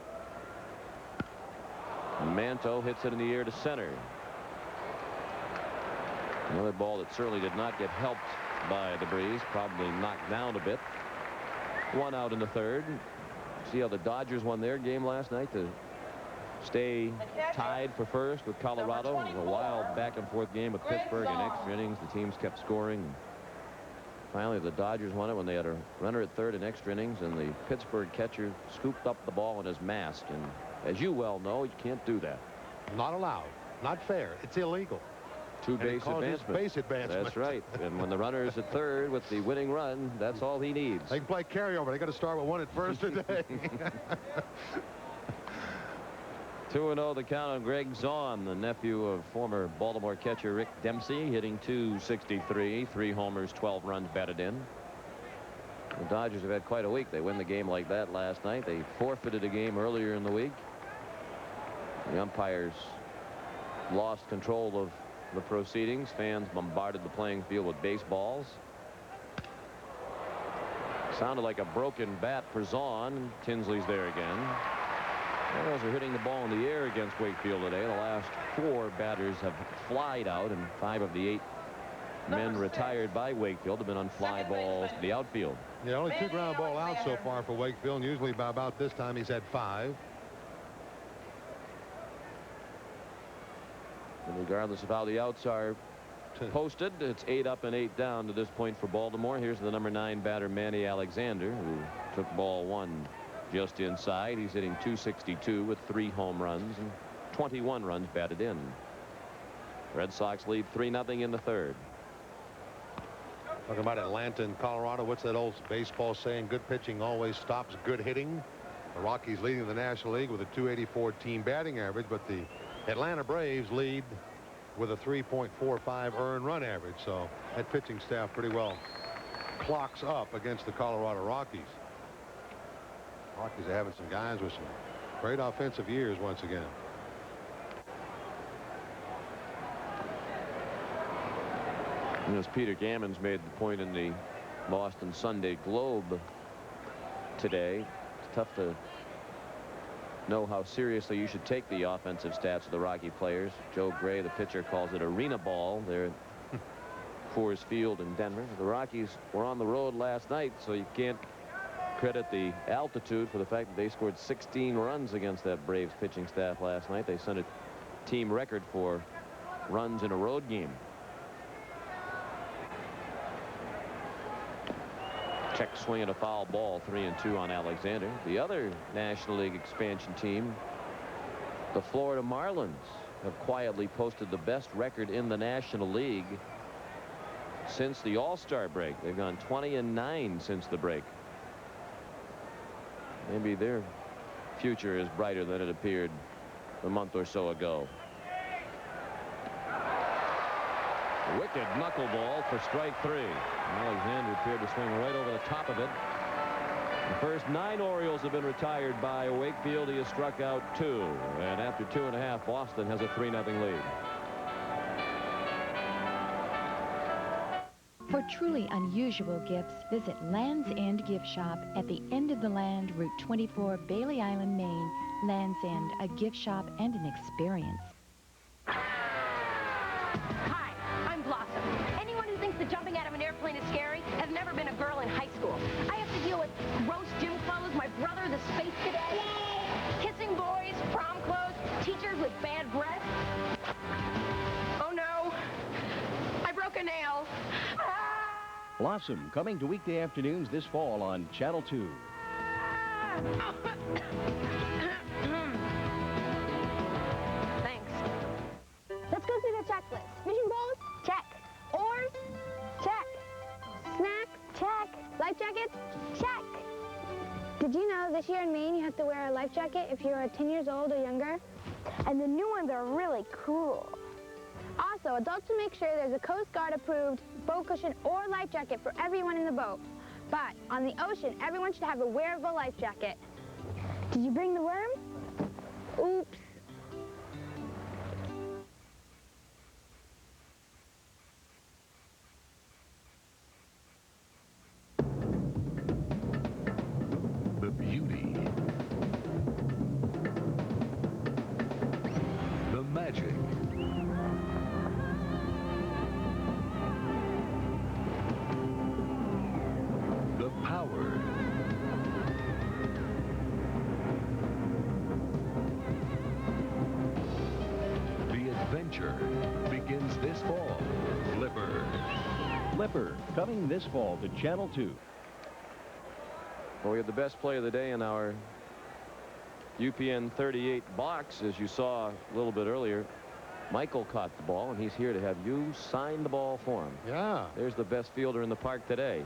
Manto hits it in the air to center. Another ball that certainly did not get helped by the breeze, probably knocked down a bit. 1 out in the 3rd. See how the Dodgers won their game last night to stay tied for first with Colorado. It was a wild back-and-forth game with Pittsburgh in extra innings. The teams kept scoring. Finally, the Dodgers won it when they had a runner at 3rd in extra innings, and the Pittsburgh catcher scooped up the ball in his mask. And as you well know, you can't do that. Not allowed. Not fair. It's illegal. 2 base advancement. Base advancement. That's right. And when the runner is at 3rd with the winning run, that's all he needs. They can play carryover. They got to start with 1 at first today. 2-0 the count on Greg Zaun, the nephew of former Baltimore catcher Rick Dempsey, hitting .263, 3 homers, 12 runs batted in. The Dodgers have had quite a week. They win the game like that last night. They forfeited a game earlier in the week. The umpires lost control of the proceedings. Fans bombarded the playing field with baseballs. Sounded like a broken bat for Zaun. Tinsley's there again. Orioles are hitting the ball in the air against Wakefield today. The last 4 batters have flied out, and 5 of the 8 men retired by Wakefield have been on fly balls to the outfield. Yeah, only 2 ground ball outs so far for Wakefield, and usually by about this time he's had 5. And regardless of how the outs are posted. It's 8 up and 8 down to this point for Baltimore. Here's the number 9 batter, Manny Alexander, who took ball 1 just inside. He's hitting .262 with 3 home runs and 21 runs batted in. Red Sox lead 3-0 in the third. Talking about Atlanta and Colorado, what's that old baseball saying? Good pitching always stops good hitting. The Rockies leading the National League with a .284 team batting average, but the Atlanta Braves lead with a 3.45 earned run average. So that pitching staff pretty well clocks up against the Colorado Rockies. Rockies are having some guys with some great offensive years once again. And as Peter Gammons made the point in the Boston Sunday Globe today, it's tough to know how seriously you should take the offensive stats of the Rocky players. Joe Gray, the pitcher, calls it arena ball there at Coors Field in Denver. The Rockies were on the road last night, so you can't credit the altitude for the fact that they scored 16 runs against that Braves pitching staff last night. They set a team record for runs in a road game. Check swing and a foul ball, 3-2 on Alexander. The other National League expansion team, the Florida Marlins, have quietly posted the best record in the National League since the All-Star break. They've gone 20-9 since the break. Maybe their future is brighter than it appeared a month or so ago. Wicked knuckleball for strike 3. Alexander appeared to swing right over the top of it. The first 9 Orioles have been retired by Wakefield. He has struck out 2. And after 2.5, Boston has a 3-0 lead. For truly unusual gifts, visit Land's End Gift Shop at the end of the land, Route 24, Bailey Island, Maine. Land's End, a gift shop and an experience. Hi, I'm Blossom. Anyone who thinks that jumping out of an airplane is scary has never been a girl in high school. I have to deal with roast gym clothes, my brother, the space cadet, kissing boys, prom clothes, teachers with bad breath. Oh no, I broke a nail. Blossom, coming to weekday afternoons this fall on Channel 2. Thanks. Let's go through the checklist. Fishing poles? Check. Oars? Check. Snack? Check. Life jackets? Check. Did you know this year in Maine you have to wear a life jacket if you're 10 years old or younger? And the new ones are really cool. Also, adults should make sure there's a Coast Guard approved boat cushion or life jacket for everyone in the boat. But on the ocean, everyone should have a wearable life jacket. Did you bring the worm? Oops. The beauty, the magic, the power, the adventure begins this fall. Flipper. Flipper, coming this fall to Channel 2. Well, we have the best play of the day in our UPN 38 box, as you saw a little bit earlier. Michael caught the ball, and he's here to have you sign the ball for him. Yeah. There's the best fielder in the park today.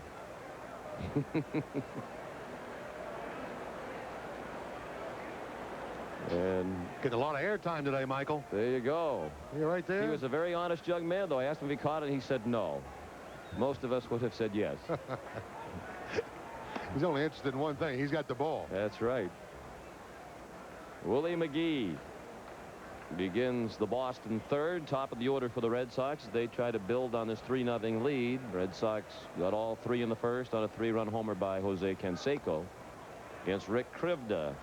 And getting a lot of airtime today, Michael. There you go. You're right there. He was a very honest young man, though. I asked him if he caught it, and he said no. Most of us would have said yes. He's only interested in one thing. He's got the ball. That's right. Willie McGee begins the Boston third, top of the order for the Red Sox. They try to build on this 3-0 lead. Red Sox got all 3 in the first on a 3-run homer by Jose Canseco against Rick Krivda.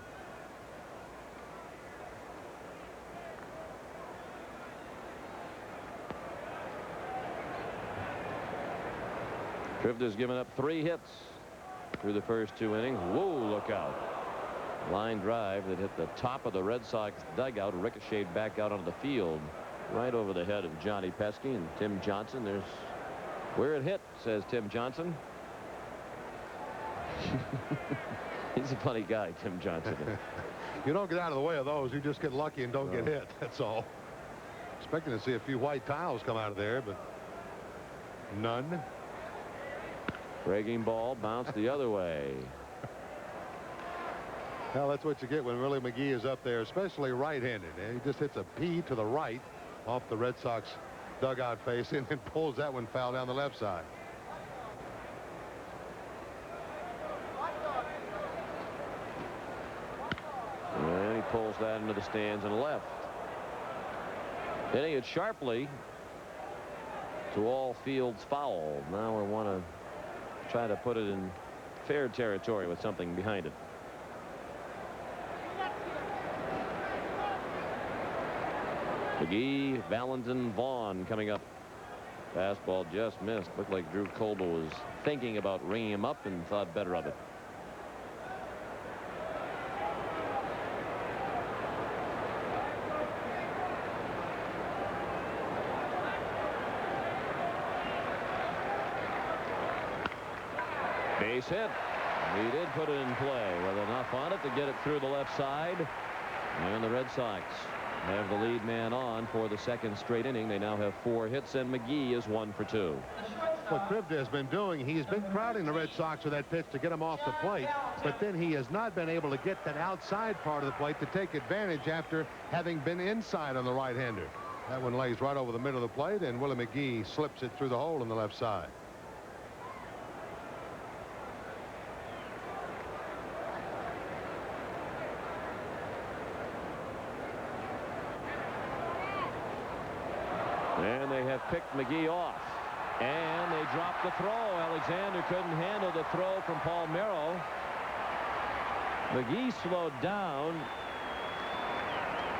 Krivda's given up 3 hits through the first 2 innings. Whoa, look out. Line drive that hit the top of the Red Sox dugout, ricocheted back out onto the field. right over the head of Johnny Pesky and Tim Johnson. There's where it hit, says Tim Johnson. He's a funny guy, Tim Johnson. You don't get out of the way of those. You just get lucky and don't get hit. That's all. Expecting to see a few white tiles come out of there, but none. Breaking ball bounced the other way. Well, that's what you get when Willie McGee is up there, especially right-handed. He just hits a P to the right off the Red Sox dugout face and then pulls that one foul down the left side. And he pulls that into the stands and left. Hitting it sharply to all fields foul. Now we want to try to put it in fair territory with something behind it. McGee, Valentin, Vaughn coming up. Fastball just missed. Looked like Drew Colby was thinking about ringing him up and thought better of it. Base hit. He did put it in play with enough on it to get it through the left side. And the Red Sox have the lead man on for the second straight inning. They now have 4 hits, and McGee is 1 for 2. What Krivda has been doing, he's been crowding the Red Sox with that pitch to get him off the plate, but then he has not been able to get that outside part of the plate to take advantage after having been inside on the right-hander. That one lays right over the middle of the plate, and Willie McGee slips it through the hole on the left side. And they have picked McGee off. And they dropped the throw. Alexander couldn't handle the throw from Palmeiro. McGee slowed down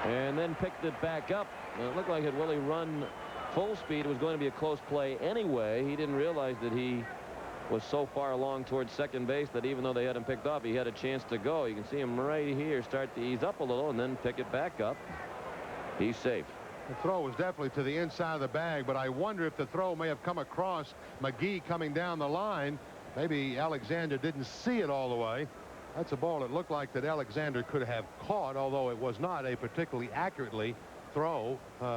and then picked it back up. And it looked like had Willie run full speed, it was going to be a close play anyway. He didn't realize that he was so far along towards second base that even though they had him picked off, he had a chance to go. You can see him right here start to ease up a little and then pick it back up. He's safe. The throw was definitely to the inside of the bag, but I wonder if the throw may have come across McGee coming down the line. Maybe Alexander didn't see it all the way. That's a ball that looked like that Alexander could have caught, although it was not a particularly accurately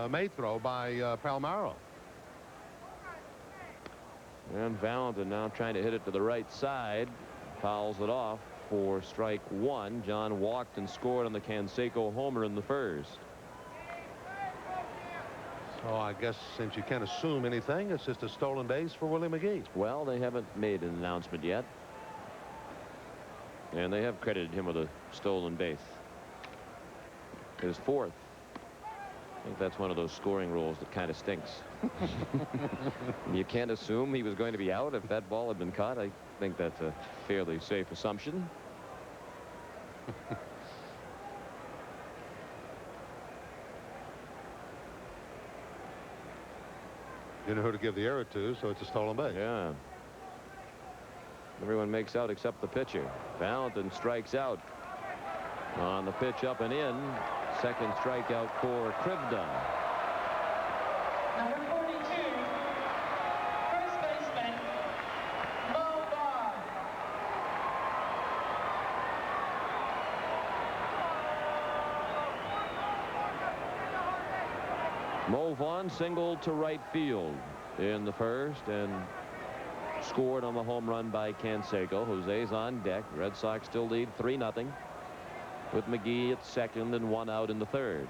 made throw by Palmeiro. And Valentin now trying to hit it to the right side. Fouls it off for strike 1. John walked and scored on the Canseco homer in the first. So I guess since you can't assume anything, it's just a stolen base for Willie McGee. Well, they haven't made an announcement yet. And they have credited him with a stolen base. His 4th. I think that's one of those scoring rules that kind of stinks. You can't assume he was going to be out if that ball had been caught. I think that's a fairly safe assumption. You know who to give the error to, so it's a stolen base. Yeah. Everyone makes out except the pitcher. Valentin strikes out on the pitch up and in. Second strikeout for Krivda. Number 42, first baseman, Mo Vaughn. Mo Vaughn singled to right field in the first and scored on the home run by Canseco. Jose's on deck. Red Sox still lead 3-0 with McGee at second and 1 out in the third.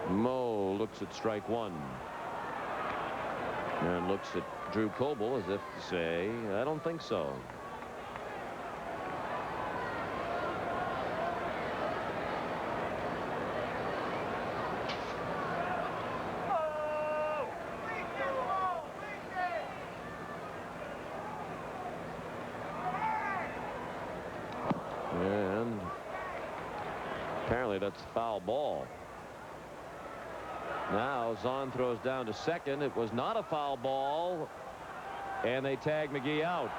Mo looks at strike 1 and looks at Drew Coble as if to say, I don't think so. That's foul ball. Now Zahn throws down to second. It was not a foul ball, and they tag McGee out.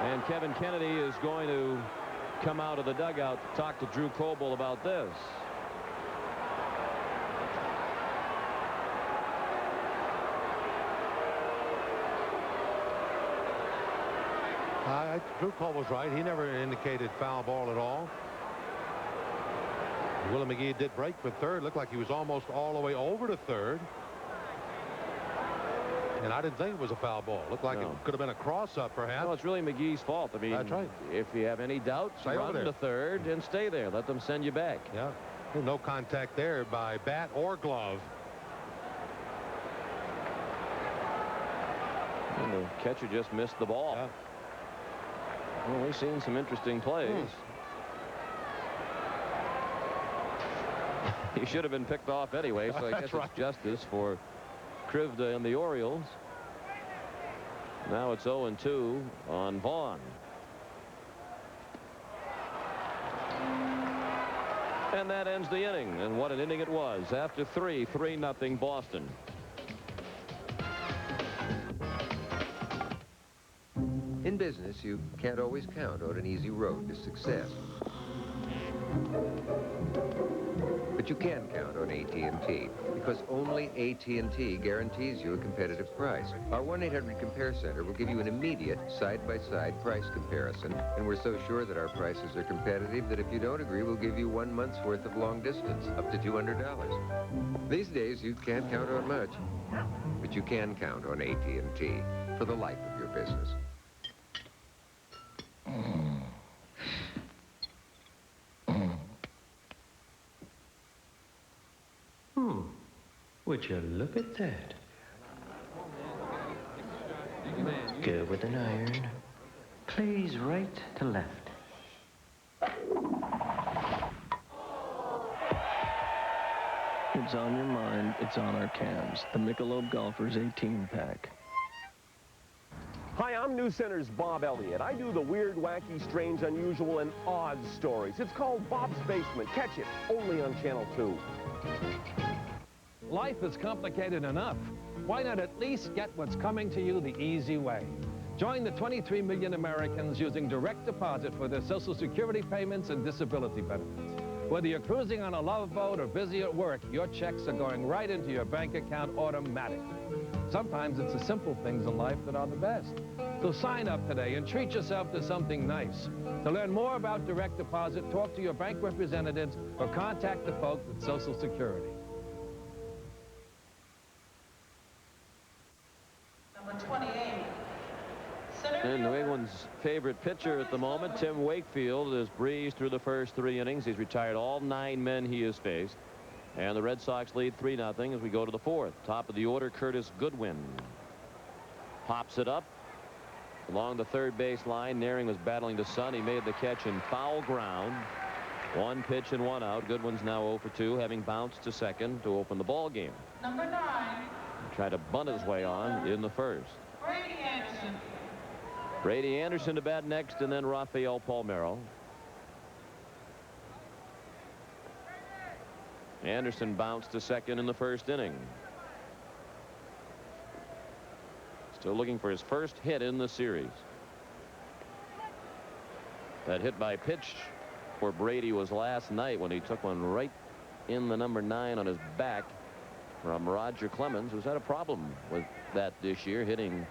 And Kevin Kennedy is going to come out of the dugout to talk to Drew Coble about this. Drew Cole was right. He never indicated foul ball at all. Willie McGee did break for third. Looked like he was almost all the way over to third. And I didn't think it was a foul ball. Looked like it could have been a cross-up, perhaps. No, it's really McGee's fault. I mean, that's right. If you have any doubts, stay run to third and stay there. Let them send you back. Yeah. No contact there by bat or glove. And the catcher just missed the ball. Yeah. Well, we've seen some interesting plays. He should have been picked off anyway, so I guess it's justice for Krivda and the Orioles. Now it's 0-2 on Vaughn. And that ends the inning. And what an inning it was. After 3-0 Boston. In business, you can't always count on an easy road to success. But you can count on AT&T, because only AT&T guarantees you a competitive price. Our 1-800-COMPARE Center will give you an immediate side-by-side price comparison, and we're so sure that our prices are competitive that if you don't agree, we'll give you 1 month's worth of long distance, up to $200. These days, you can't count on much, but you can count on AT&T for the life of your business. Would you look at that? Go with an iron. Plays right to left. It's on your mind, it's on our cams. The Michelob Golfers 18-pack. Hi, I'm News Center's Bob Elliott. I do the weird, wacky, strange, unusual, and odd stories. It's called Bob's Basement. Catch it only on Channel 2. Life is complicated enough. Why not at least get what's coming to you the easy way? Join the 23 million Americans using direct deposit for their Social Security payments and disability benefits. Whether you're cruising on a love boat or busy at work, your checks are going right into your bank account automatically. Sometimes it's the simple things in life that are the best. So sign up today and treat yourself to something nice. To learn more about direct deposit, talk to your bank representatives or contact the folks at Social Security. Number 28. And New England's favorite pitcher at the moment, Tim Wakefield, has breezed through the first 3 innings. He's retired all 9 men he has faced. And the Red Sox lead 3-0 as we go to the 4th. Top of the order, Curtis Goodwin. Pops it up along the third base line. Naring was battling the sun. He made the catch in foul ground. 1 pitch and 1 out. Goodwin's now 0 for 2, having bounced to second to open the ball game. Number 9. Tried to bunt his way on in the first. Brady Anderson. Brady Anderson to bat next, and then Rafael Palmeiro. Anderson bounced to second in the first inning. Still looking for his first hit in the series. That hit by pitch for Brady was last night when he took one right in the number 9 on his back from Roger Clemens, who's had a problem with that this year, hitting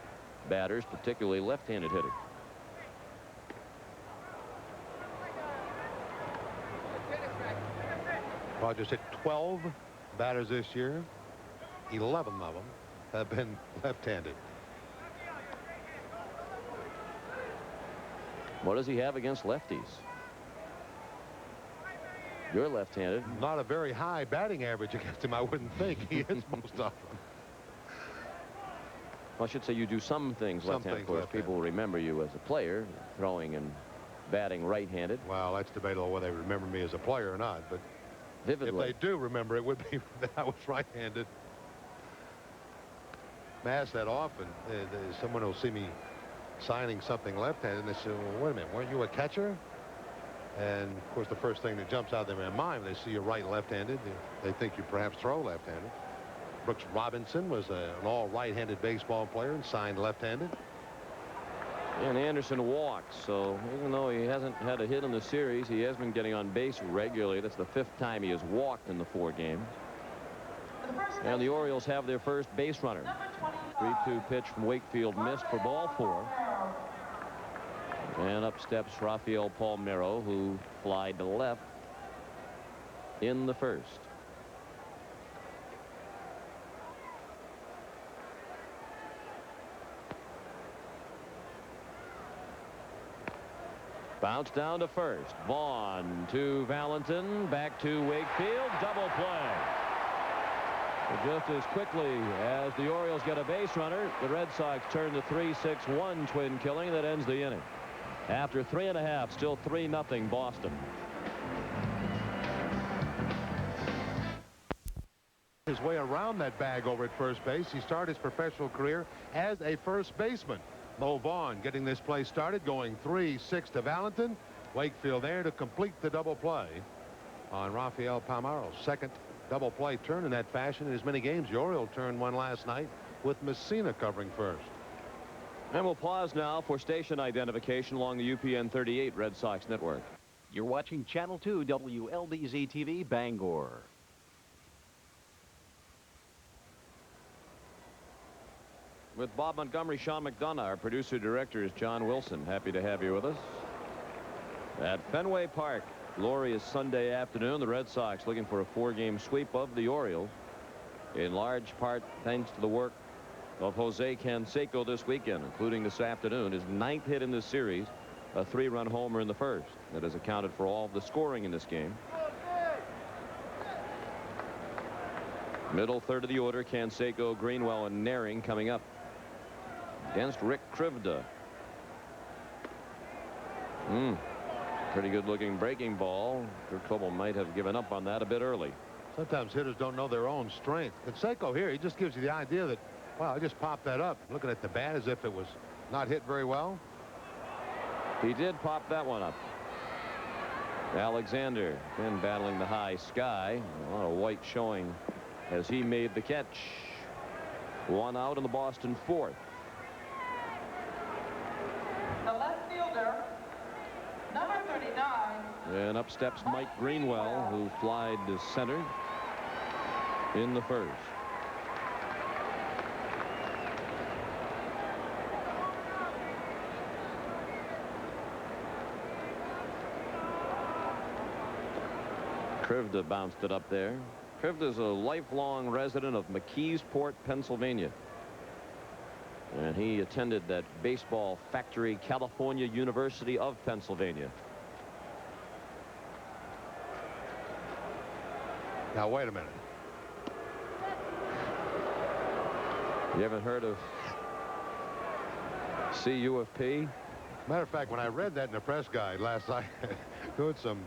batters, particularly left-handed hitters. Rogers hit 12 batters this year. 11 of them have been left-handed. What does he have against lefties? You're left-handed. Not a very high batting average against him, I wouldn't think. He hits most of them. Well, I should say you do some things left-handed. Of course, people remember you as a player, throwing and batting right-handed. Well, that's debatable whether they remember me as a player or not, but vividly. If they do remember, it would be that I was right-handed. I ask that often. Someone will see me signing something left-handed, and they say, well, wait a minute, weren't you a catcher? And, of course, the first thing that jumps out of their mind when they see you right left-handed, they think you perhaps throw left-handed. Brooks Robinson was an all right-handed baseball player and signed left-handed. And Anderson walks, so even though he hasn't had a hit in the series, he has been getting on base regularly. That's the 5th time he has walked in the 4 games. And the Orioles have their first base runner. 3-2 pitch from Wakefield missed for ball 4. And up steps Rafael Palmeiro, who flied to left in the 1st. Bounce down to 1st. Vaughn to Valentin. Back to Wakefield. Double play. But just as quickly as the Orioles get a base runner, the Red Sox turn the 3-6-1 twin killing that ends the inning. After 3.5, still 3-0 Boston. His way around that bag over at first base. He started his professional career as a first baseman. Mo Vaughn getting this play started, going 3-6 to Valentin. Wakefield there to complete the double play on Rafael Palmeiro's second double play turn in that fashion in as many games. The Orioles turned one last night with Messina covering first. And we'll pause now for station identification along the UPN 38 Red Sox network. You're watching Channel 2 WLBZ TV Bangor. With Bob Montgomery, Sean McDonough, our producer-director is John Wilson. Happy to have you with us. At Fenway Park, glorious Sunday afternoon. The Red Sox looking for a 4-game sweep of the Orioles, in large part thanks to the work of Jose Canseco this weekend, including this afternoon. His 9th hit in this series, a 3-run homer in the 1st. That has accounted for all of the scoring in this game. Middle third of the order, Canseco, Greenwell, and Naring coming up against Rick Krivda. Pretty good looking breaking ball. Kurt Coble might have given up on that a bit early. Sometimes hitters don't know their own strength. Canseco here, he just gives you the idea that, wow, I just popped that up. Looking at the bat as if it was not hit very well. He did pop that one up. Alexander then battling the high sky. A lot of white showing as he made the catch. 1 out in the Boston 4th. The left fielder, number 39. And up steps Mike Greenwell, who flied to center in the 1st. Krivda bounced it up there. Krivda is a lifelong resident of McKeesport, Pennsylvania. And he attended that baseball factory, California University of Pennsylvania. Now, wait a minute. You haven't heard of CUFP? Matter of fact, when I read that in the press guide last night, doing some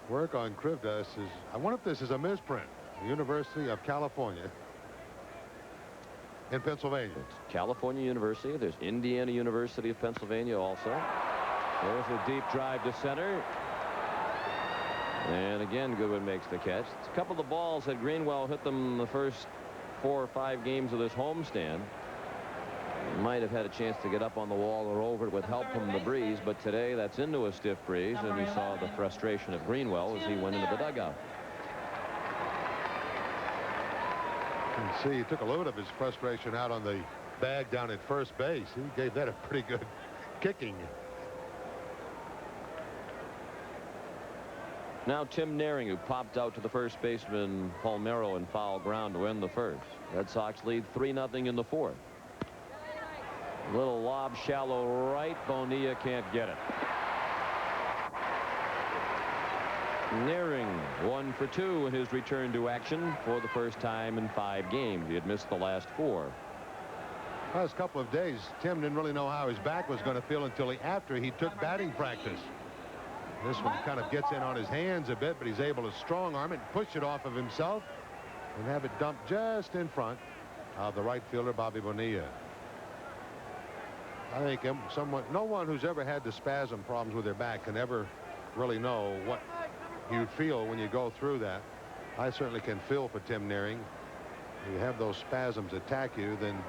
work on Krivda, I wonder if this is a misprint. University of California in Pennsylvania. It's California University. There's Indiana University of Pennsylvania also. There's a deep drive to center. And again, Goodwin makes the catch. A couple of the balls that Greenwell hit them the first 4 or 5 games of this homestand. Might have had a chance to get up on the wall or over it with help from the breeze, but today that's into a stiff breeze, and you saw the frustration of Greenwell as he went into the dugout. See, he took a little bit of his frustration out on the bag down at first base. He gave that a pretty good kicking. Now Tim Naring, who popped out to the first baseman Palmeiro in foul ground to win the 1st. Red Sox lead 3-0 in the 4th. Little lob shallow right. Bonilla can't get it. Naring 1 for 2 in his return to action for the first time in 5 games. He had missed the last 4. Last couple of days, Tim didn't really know how his back was going to feel until after he took batting practice. This one kind of gets in on his hands a bit, but he's able to strong arm it, push it off of himself, and have it dumped just in front of the right fielder, Bobby Bonilla. I think no one who's ever had the spasm problems with their back can ever really know what you feel when you go through that. I certainly can feel for Tim Nearing. You have those spasms attack you, then